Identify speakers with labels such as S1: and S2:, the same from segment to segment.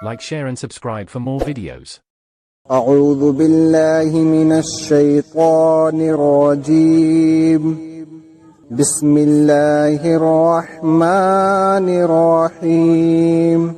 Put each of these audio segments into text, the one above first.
S1: Like, share and subscribe for more videos.
S2: اعوذ باللہ من الشیطان الرجیم بسم اللہ الرحمن الرحیم۔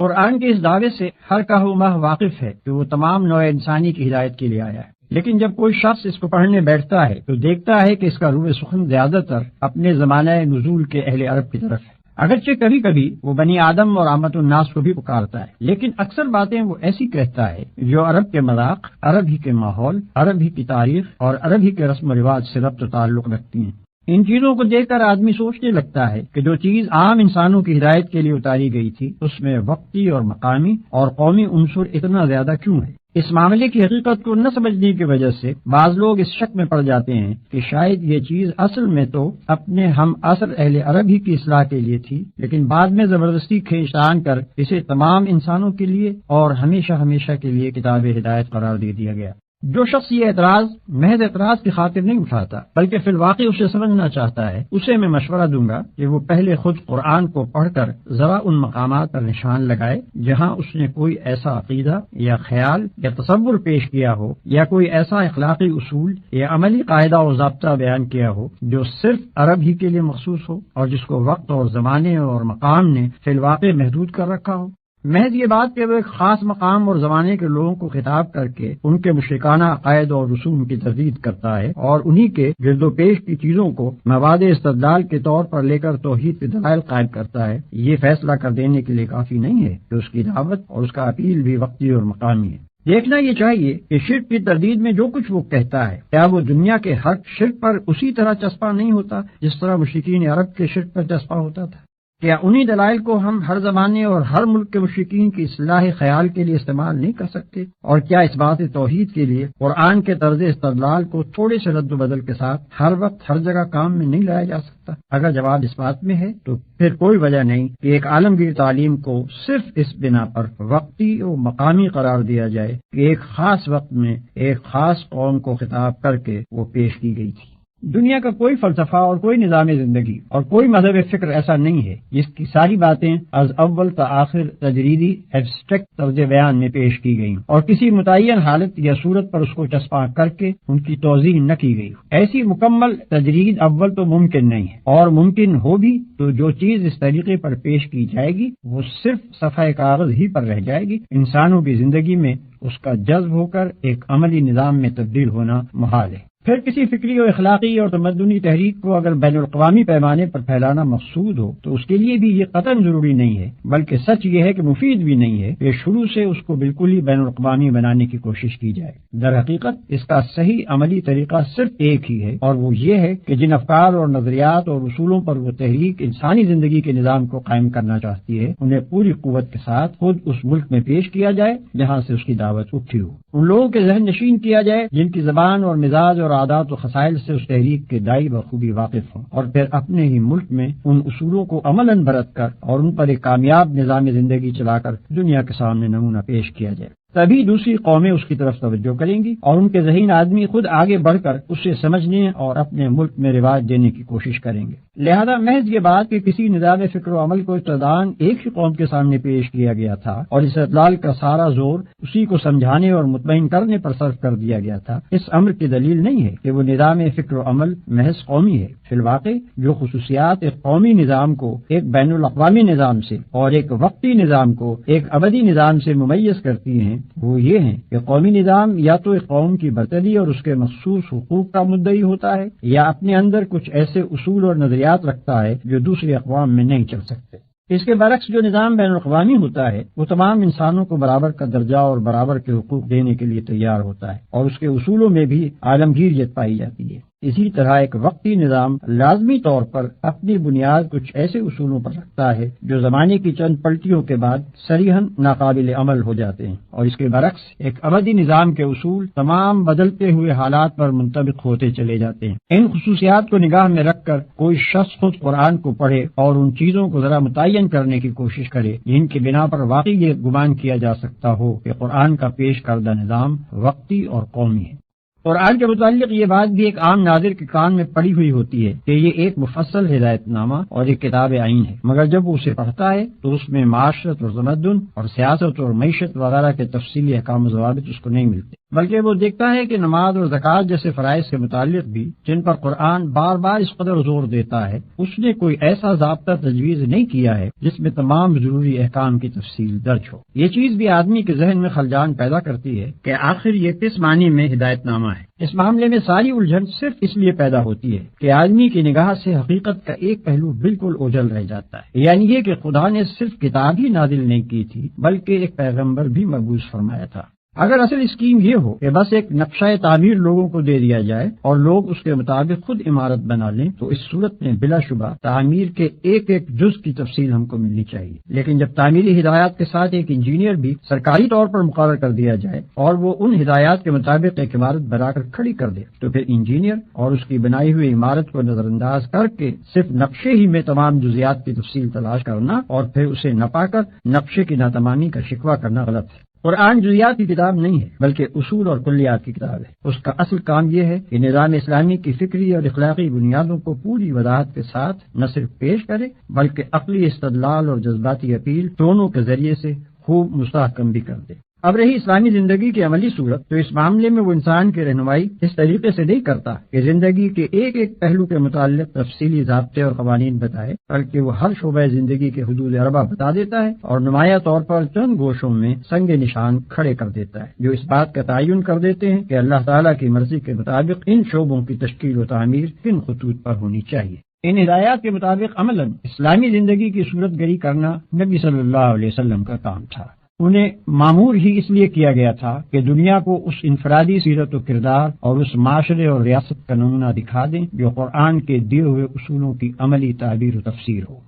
S3: قرآن کے اس دعوے سے ہر کہنما واقف ہے کہ وہ تمام نوع انسانی کی ہدایت کے لیے آیا ہے، لیکن جب کوئی شخص اس کو پڑھنے بیٹھتا ہے تو دیکھتا ہے کہ اس کا روح سخن زیادہ تر اپنے زمانہ نزول کے اہل عرب کی طرف ہے۔ اگرچہ کبھی کبھی وہ بنی آدم اور عامۃ الناس کو بھی پکارتا ہے، لیکن اکثر باتیں وہ ایسی کہتا ہے جو عرب کے مذاق، عرب ہی کے ماحول، عرب ہی کی تاریخ اور عرب ہی کے رسم و رواج سے ربط و تعلق رکھتی ہیں۔ ان چیزوں کو دیکھ کر آدمی سوچنے لگتا ہے کہ جو چیز عام انسانوں کی ہدایت کے لیے اتاری گئی تھی اس میں وقتی اور مقامی اور قومی عنصر اتنا زیادہ کیوں ہے؟ اس معاملے کی حقیقت کو نہ سمجھنے کی وجہ سے بعض لوگ اس شک میں پڑ جاتے ہیں کہ شاید یہ چیز اصل میں تو اپنے ہم عصر اہل عرب ہی کی اصلاح کے لیے تھی، لیکن بعد میں زبردستی کھینچ تان کر اسے تمام انسانوں کے لیے اور ہمیشہ ہمیشہ کے لیے کتاب ہدایت قرار دے دیا گیا۔ جو شخص یہ اعتراض محض اعتراض کی خاطر نہیں اٹھاتا بلکہ فی الواقع اسے سمجھنا چاہتا ہے، اسے میں مشورہ دوں گا کہ وہ پہلے خود قرآن کو پڑھ کر ذرا ان مقامات پر نشان لگائے جہاں اس نے کوئی ایسا عقیدہ یا خیال یا تصور پیش کیا ہو یا کوئی ایسا اخلاقی اصول یا عملی قاعدہ و ضابطہ بیان کیا ہو جو صرف عرب ہی کے لیے مخصوص ہو اور جس کو وقت اور زمانے اور مقام نے فی الواقع محدود کر رکھا ہو۔ محض یہ بات کہ وہ ایک خاص مقام اور زمانے کے لوگوں کو خطاب کر کے ان کے مشرکانہ عقائد اور رسوم کی تردید کرتا ہے اور انہی کے گرد و پیش کی چیزوں کو مواد استدلال کے طور پر لے کر توحید کے دلائل قائم کرتا ہے، یہ فیصلہ کر دینے کے لیے کافی نہیں ہے کہ اس کی دعوت اور اس کا اپیل بھی وقتی اور مقامی ہے۔ دیکھنا یہ چاہیے کہ شرک کی تردید میں جو کچھ وہ کہتا ہے کیا وہ دنیا کے ہر شرک پر اسی طرح چسپاں نہیں ہوتا جس طرح مشرکین عرب کے شرک پر چسپاں ہوتا تھا؟ کیا انہی دلائل کو ہم ہر زمانے اور ہر ملک کے مشرکین کی اصلاح خیال کے لیے استعمال نہیں کر سکتے؟ اور کیا اس بات توحید کے لیے قرآن کے طرز استدلال کو تھوڑے سے رد و بدل کے ساتھ ہر وقت ہر جگہ کام میں نہیں لایا جا سکتا؟ اگر جواب اس بات میں ہے تو پھر کوئی وجہ نہیں کہ ایک عالمگیر تعلیم کو صرف اس بنا پر وقتی و مقامی قرار دیا جائے کہ ایک خاص وقت میں ایک خاص قوم کو خطاب کر کے وہ پیش کی گئی تھی۔ دنیا کا کوئی فلسفہ اور کوئی نظام زندگی اور کوئی مذہب فکر ایسا نہیں ہے جس کی ساری باتیں از اول تا آخر تجریدی ایبسٹریکٹ طرز بیان میں پیش کی گئی اور کسی متعین حالت یا صورت پر اس کو چسپاں کر کے ان کی توضیح نہ کی گئی۔ ایسی مکمل تجرید اول تو ممکن نہیں ہے، اور ممکن ہو بھی تو جو چیز اس طریقے پر پیش کی جائے گی وہ صرف صفحہ کاغذ ہی پر رہ جائے گی، انسانوں کی زندگی میں اس کا جذب ہو کر ایک عملی نظام میں تبدیل ہونا محال ہے۔ پھر کسی فکری و اخلاقی اور تمدنی تحریک کو اگر بین الاقوامی پیمانے پر پھیلانا مقصود ہو تو اس کے لیے بھی یہ قطعاً ضروری نہیں ہے، بلکہ سچ یہ ہے کہ مفید بھی نہیں ہے کہ شروع سے اس کو بالکل ہی بین الاقوامی بنانے کی کوشش کی جائے۔ در حقیقت اس کا صحیح عملی طریقہ صرف ایک ہی ہے، اور وہ یہ ہے کہ جن افکار اور نظریات اور اصولوں پر وہ تحریک انسانی زندگی کے نظام کو قائم کرنا چاہتی ہے انہیں پوری قوت کے ساتھ خود اس ملک میں پیش کیا جائے جہاں سے اس کی دعوت اٹھی ہو، ان لوگوں کے ذہن نشین کیا جائے جن کی زبان اور مزاج اور عادات و خصائل سے اس تحریک کے دائی بخوبی واقف ہوں، اور پھر اپنے ہی ملک میں ان اصولوں کو عملاً برت کر اور ان پر ایک کامیاب نظام زندگی چلا کر دنیا کے سامنے نمونہ پیش کیا جائے۔ تبھی دوسری قومیں اس کی طرف توجہ کریں گی اور ان کے ذہین آدمی خود آگے بڑھ کر اسے سمجھنے اور اپنے ملک میں رواج دینے کی کوشش کریں گے۔ لہذا محض یہ بات کہ کسی نظام فکر و عمل کو ابتداً ایک ہی قوم کے سامنے پیش کیا گیا تھا اور استدلال کا سارا زور اسی کو سمجھانے اور مطمئن کرنے پر صرف کر دیا گیا تھا، اس امر کی دلیل نہیں ہے کہ وہ نظام فکر و عمل محض قومی ہے۔ فی الواقع جو خصوصیات ایک قومی نظام کو ایک بین الاقوامی نظام سے اور ایک وقتی نظام کو ایک ابدی نظام سے ممیز کرتی ہیں وہ یہ ہیں کہ قومی نظام یا تو ایک قوم کی برتری اور اس کے مخصوص حقوق کا مدعی ہوتا ہے یا اپنے اندر کچھ ایسے اصول اور نظریات رکھتا ہے جو دوسری اقوام میں نہیں چل سکتے۔ اس کے برعکس جو نظام بین الاقوامی ہوتا ہے وہ تمام انسانوں کو برابر کا درجہ اور برابر کے حقوق دینے کے لیے تیار ہوتا ہے اور اس کے اصولوں میں بھی عالمگیریت پائی جاتی ہے۔ اسی طرح ایک وقتی نظام لازمی طور پر اپنی بنیاد کچھ ایسے اصولوں پر رکھتا ہے جو زمانے کی چند پلٹیوں کے بعد صریحاً ناقابل عمل ہو جاتے ہیں، اور اس کے برعکس ایک ابدی نظام کے اصول تمام بدلتے ہوئے حالات پر منطبق ہوتے چلے جاتے ہیں۔ ان خصوصیات کو نگاہ میں رکھ کر کوئی شخص خود قرآن کو پڑھے اور ان چیزوں کو ذرا متعین کرنے کی کوشش کرے جن کی بنا پر واقعی یہ گمان کیا جا سکتا ہو کہ قرآن کا پیش کردہ نظام وقتی اور قومی ہے۔ قرآن کے متعلق یہ بات بھی ایک عام ناظر کے کان میں پڑی ہوئی ہوتی ہے کہ یہ ایک مفصل ہدایت نامہ اور ایک کتاب عین ہے، مگر جب وہ اسے پڑھتا ہے تو اس میں معاشرت اور تمدن اور سیاست اور معیشت وغیرہ کے تفصیلی احکام و ضوابط اس کو نہیں ملتے، بلکہ وہ دیکھتا ہے کہ نماز اور زکوٰۃ جیسے فرائض کے متعلق بھی جن پر قرآن بار بار اس قدر زور دیتا ہے، اس نے کوئی ایسا ضابطہ تجویز نہیں کیا ہے جس میں تمام ضروری احکام کی تفصیل درج ہو۔ یہ چیز بھی آدمی کے ذہن میں خلجان پیدا کرتی ہے کہ آخر یہ کس معنی میں ہدایت نامہ ہے۔ اس معاملے میں ساری الجھن صرف اس لیے پیدا ہوتی ہے کہ آدمی کی نگاہ سے حقیقت کا ایک پہلو بالکل اوجھل رہ جاتا ہے، یعنی یہ کہ خدا نے صرف کتاب ہی نازل نہیں کی تھی بلکہ ایک پیغمبر بھی مبعوث فرمایا تھا۔ اگر اصل اسکیم یہ ہو کہ بس ایک نقشہ تعمیر لوگوں کو دے دیا جائے اور لوگ اس کے مطابق خود عمارت بنا لیں تو اس صورت میں بلا شبہ تعمیر کے ایک ایک جز کی تفصیل ہم کو ملنی چاہیے، لیکن جب تعمیری ہدایات کے ساتھ ایک انجینئر بھی سرکاری طور پر مقرر کر دیا جائے اور وہ ان ہدایات کے مطابق ایک عمارت بنا کر کھڑی کر دے تو پھر انجینئر اور اس کی بنائی ہوئی عمارت کو نظر انداز کر کے صرف نقشے ہی میں تمام جزیات کی تفصیل تلاش کرنا اور پھر اسے نہ پا کر نقشے کی ناتمامی کا شکوہ کرنا غلط ہے۔ قرآن جزیات کی کتاب نہیں ہے بلکہ اصول اور کلیات کی کتاب ہے۔ اس کا اصل کام یہ ہے کہ نظام اسلامی کی فکری اور اخلاقی بنیادوں کو پوری وضاحت کے ساتھ نہ صرف پیش کرے بلکہ عقلی استدلال اور جذباتی اپیل دونوں کے ذریعے سے خوب مستحکم بھی کر دے۔ اب رہی اسلامی زندگی کی عملی صورت، تو اس معاملے میں وہ انسان کی رہنمائی اس طریقے سے نہیں کرتا کہ زندگی کے ایک ایک پہلو کے متعلق تفصیلی ضابطے اور قوانین بتائے، بلکہ وہ ہر شعبہ زندگی کے حدود اربع بتا دیتا ہے اور نمایاں طور پر چند گوشوں میں سنگ نشان کھڑے کر دیتا ہے جو اس بات کا تعین کر دیتے ہیں کہ اللہ تعالیٰ کی مرضی کے مطابق ان شعبوں کی تشکیل و تعمیر کن خطوط پر ہونی چاہیے۔ ان ہدایات کے مطابق عملاً اسلامی زندگی کی صورت گری کرنا نبی صلی اللہ علیہ وسلم کا کام تھا۔ انہیں معمور ہی اس لیے کیا گیا تھا کہ دنیا کو اس انفرادی سیرت و کردار اور اس معاشرے اور ریاست کا نمونہ دکھا دیں جو قرآن کے دیے ہوئے اصولوں کی عملی تعبیر و تفسیر ہو۔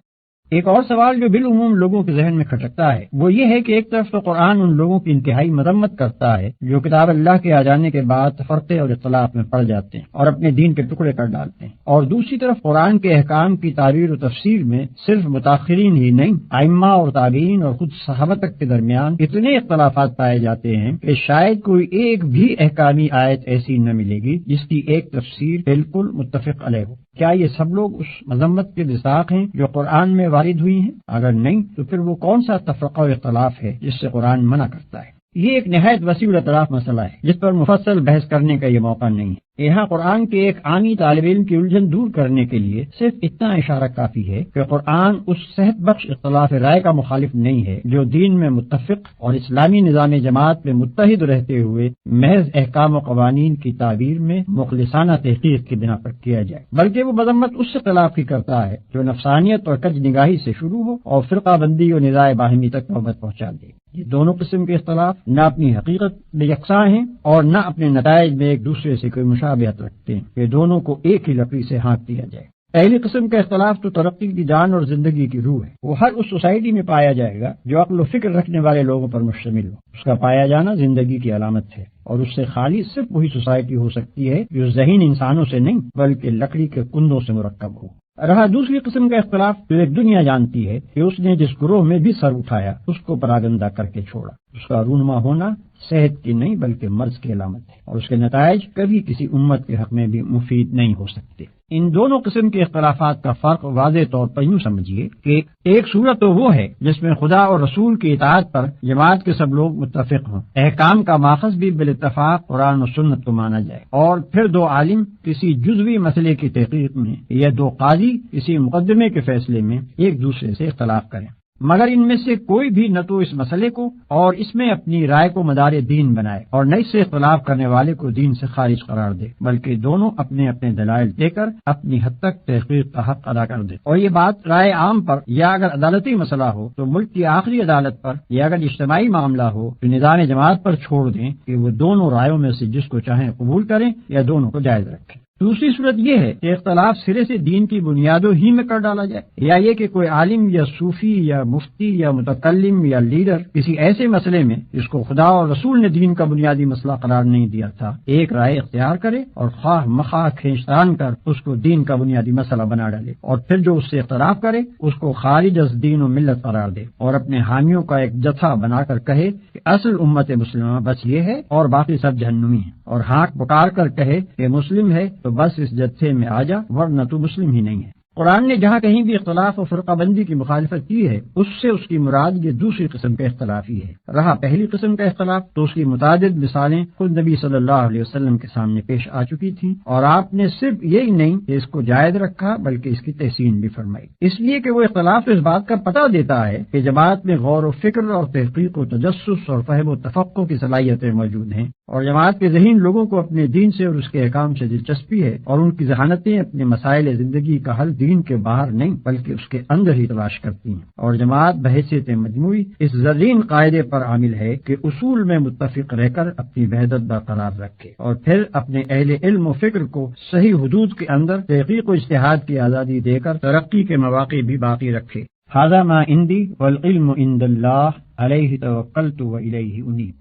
S3: ایک اور سوال جو بالعموم لوگوں کے ذہن میں کھٹکتا ہے وہ یہ ہے کہ ایک طرف تو قرآن ان لوگوں کی انتہائی مذمت کرتا ہے جو کتاب اللہ کے آ جانے کے بعد تفرقے اور اختلاف میں پڑ جاتے ہیں اور اپنے دین کے ٹکڑے کر ڈالتے ہیں، اور دوسری طرف قرآن کے احکام کی تعبیر و تفسیر میں صرف متاخرین ہی نہیں، ائمہ اور تابعین اور خود صحابہ تک کے درمیان اتنے اختلافات پائے جاتے ہیں کہ شاید کوئی ایک بھی احکامی آیت ایسی نہ ملے گی جس کی ایک تفسیر بالکل متفق علیہ ہو۔ کیا یہ سب لوگ اس مذمت کے مستحق ہیں جو قرآن میں وارد ہوئی ہیں؟ اگر نہیں تو پھر وہ کون سا تفرقہ و اختلاف ہے جس سے قرآن منع کرتا ہے؟ یہ ایک نہایت وسیع الاطراف مسئلہ ہے جس پر مفصل بحث کرنے کا یہ موقع نہیں ہے۔ یہاں قرآن کے ایک عامی طالب علم کی الجھن دور کرنے کے لیے صرف اتنا اشارہ کافی ہے کہ قرآن اس صحت بخش اختلاف رائے کا مخالف نہیں ہے جو دین میں متفق اور اسلامی نظام جماعت میں متحد رہتے ہوئے محض احکام و قوانین کی تعبیر میں مخلصانہ تحقیق کی بنا پر کیا جائے، بلکہ وہ مذمت اس خلاف کی کرتا ہے جو نفسانیت اور کج نگاہی سے شروع ہو اور فرقہ بندی اور نزاع باہمی تک نوبت پہنچا دے۔ یہ دونوں قسم کے اختلاف نہ اپنی حقیقت میں یکساں ہیں اور نہ اپنے نتائج میں ایک دوسرے سے کوئی مشابہت رکھتے ہیں کہ دونوں کو ایک ہی لکڑی سے ہانک دیا جائے۔ پہلی قسم کا اختلاف تو ترقی کی جان اور زندگی کی روح ہے، وہ ہر اس سوسائٹی میں پایا جائے گا جو عقل و فکر رکھنے والے لوگوں پر مشتمل ہو۔ اس کا پایا جانا زندگی کی علامت ہے اور اس سے خالی صرف وہی سوسائٹی ہو سکتی ہے جو ذہین انسانوں سے نہیں بلکہ لکڑی کے کندوں سے مرکب ہو۔ رہا دوسری قسم کا اختلاف جو ایک دنیا جانتی ہے کہ اس نے جس گروہ میں بھی سر اٹھایا اس کو پراگندہ کر کے چھوڑا، اس کا رونما ہونا صحت کی نہیں بلکہ مرض کی علامت ہے اور اس کے نتائج کبھی کسی امت کے حق میں بھی مفید نہیں ہو سکتے۔ ان دونوں قسم کے اختلافات کا فرق واضح طور پر یوں سمجھیے کہ ایک صورت تو وہ ہے جس میں خدا اور رسول کی اطاعت پر جماعت کے سب لوگ متفق ہوں، احکام کا ماخذ بھی بالاتفاق قرآن و سنت کو مانا جائے، اور پھر دو عالم کسی جزوی مسئلے کی تحقیق میں یا دو قاضی کسی مقدمے کے فیصلے میں ایک دوسرے سے اختلاف کریں، مگر ان میں سے کوئی بھی نہ تو اس مسئلے کو اور اس میں اپنی رائے کو مدار دین بنائے اور نہ اس سے اختلاف کرنے والے کو دین سے خارج قرار دے، بلکہ دونوں اپنے اپنے دلائل دے کر اپنی حد تک تحقیق کا حق ادا کر دے۔ اور یہ بات رائے عام پر یا اگر عدالتی مسئلہ ہو تو ملک کی آخری عدالت پر، یا اگر اجتماعی معاملہ ہو تو نظام جماعت پر چھوڑ دیں کہ وہ دونوں رائےوں میں سے جس کو چاہیں قبول کریں یا دونوں کو جائز رکھیں۔ دوسری صورت یہ ہے کہ اختلاف سرے سے دین کی بنیادوں ہی میں کر ڈالا جائے، یا یہ کہ کوئی عالم یا صوفی یا مفتی یا متکلم یا لیڈر کسی ایسے مسئلے میں جس کو خدا اور رسول نے دین کا بنیادی مسئلہ قرار نہیں دیا تھا ایک رائے اختیار کرے اور خواہ مخواہ کھینچتان کر اس کو دین کا بنیادی مسئلہ بنا ڈالے، اور پھر جو اس سے اختلاف کرے اس کو خارج از دین و ملت قرار دے، اور اپنے حامیوں کا ایک جتھا بنا کر کہے کہ اصل امت مسلمہ بس یہ ہے اور باقی سب جہنمی ہیں، اور ہانک پکار کر کہے کہ مسلم ہے تو بس اس جتھے میں آ جا ورنہ تو مسلم ہی نہیں ہے۔ قرآن نے جہاں کہیں بھی اختلاف و فرقہ بندی کی مخالفت کی ہے اس سے اس کی مراد یہ دوسری قسم کا اختلاف ہی ہے۔ رہا پہلی قسم کا اختلاف تو اس کی متعدد مثالیں خود نبی صلی اللہ علیہ وسلم کے سامنے پیش آ چکی تھیں، اور آپ نے صرف یہی نہیں کہ اس کو جائز رکھا بلکہ اس کی تحسین بھی فرمائی، اس لیے کہ وہ اختلاف اس بات کا پتہ دیتا ہے کہ جماعت میں غور و فکر اور تحقیق و تجسس اور فہم و تفقع کی صلاحیتیں موجود ہیں، اور جماعت کے ذہین لوگوں کو اپنے دین سے اور اس کے احکام سے دلچسپی ہے، اور ان کی ذہانتیں اپنے مسائل زندگی کا حل دین کے باہر نہیں بلکہ اس کے اندر ہی تلاش کرتی ہیں، اور جماعت بحیثیت مجموعی اس زرین قاعدے پر عامل ہے کہ اصول میں متفق رہ کر اپنی وحدت برقرار رکھے، اور پھر اپنے اہل علم و فکر کو صحیح حدود کے اندر تحقیق و اجتہاد کی آزادی دے کر ترقی کے مواقع بھی باقی رکھے۔ ھذا ما عندی والعلم عند اللہ علیہ توکلت والیہ انیب۔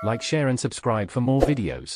S1: Like, share and subscribe for more videos.